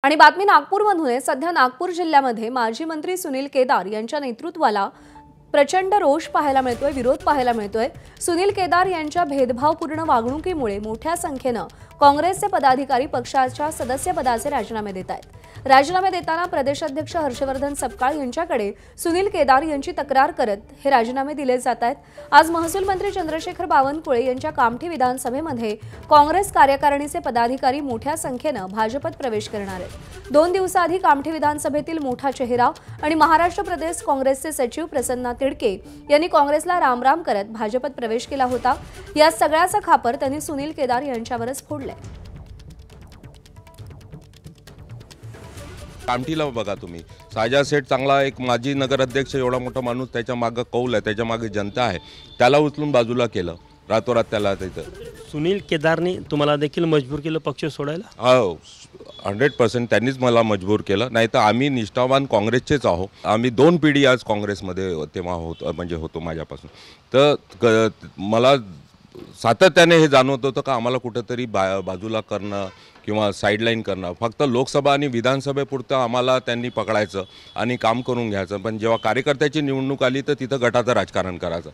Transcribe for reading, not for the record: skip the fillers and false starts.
आणि बातमी नागपूरमधून आहे। सध्या नागपूर जिल्ह्यामध्ये माजी मंत्री सुनील केदार यांच्या नेतृत्वाला प्रचंड रोष पाहायला मिळतोय, विरोध पाहायला मिळतोय। सुनील केदार यांच्या भेदभावपूर्ण वागणुकीमुळे मोठ्या संख्येने काँग्रेसचे पदाधिकारी पक्षाच्या सदस्यपदाचे राजीनामे देत आहेत। राजीनामे देताना प्रदेशाध्यक्ष हर्षवर्धन सपकाळ यांच्याकडे सुनील केदार यांची तक्रार करत हे राजीनामे दिले जात आहेत। आज महसूल मंत्री चंद्रशेखर बावनकुळे यांच्या कामठी विधानसभेमध्ये काँग्रेस कार्यकारिणीचे पदाधिकारी मोठ्या संख्येने भाजपत प्रवेश करणार आहेत। 2 दिवसाआधी कामठी विधानसभेतील मोठा चेहरा आणि महाराष्ट्र प्रदेश काँग्रेसचे सचिव प्रसन्ना तिडके यांनी काँग्रेसला रामराम करत भाजपत प्रवेश केला होता। या सगळ्याचा खापर त्यांनी सुनील केदार यांच्यावरच फोडलाय। कामठीला बघा तुम्ही, साजा सेठ चांगला एक माजी नगराध्यक्ष, एवढा मोठा माणूस, त्याच्या मागे कौल आहे, त्याच्या मागे जनता आहे, त्याला उचलून बाजूला केलं रातोरात त्याला। तिथं सुनील केदारनी तुम्हाला देखील मजबूर केलं पक्ष सोडायला? हो, 100% त्यांनीच मला मजबूर केलं, नाही तर आम्ही निष्ठावान काँग्रेसचेच आहोत। आम्ही 2 पिढी आज काँग्रेसमध्ये तेव्हा होतो माझ्यापासून। तर मला सातत्याने हे जाणवत होतं का आम्हाला कुठेतरी बाजूला करणं किंवा साईडलाईन करणं, फक्त लोकसभा आणि विधानसभेपुरतं आम्हाला त्यांनी पकडायचं आणि काम करून घ्यायचं। पण जेव्हा कार्यकर्त्याची निवडणूक आली तर तिथं गटाचं राजकारण करायचं।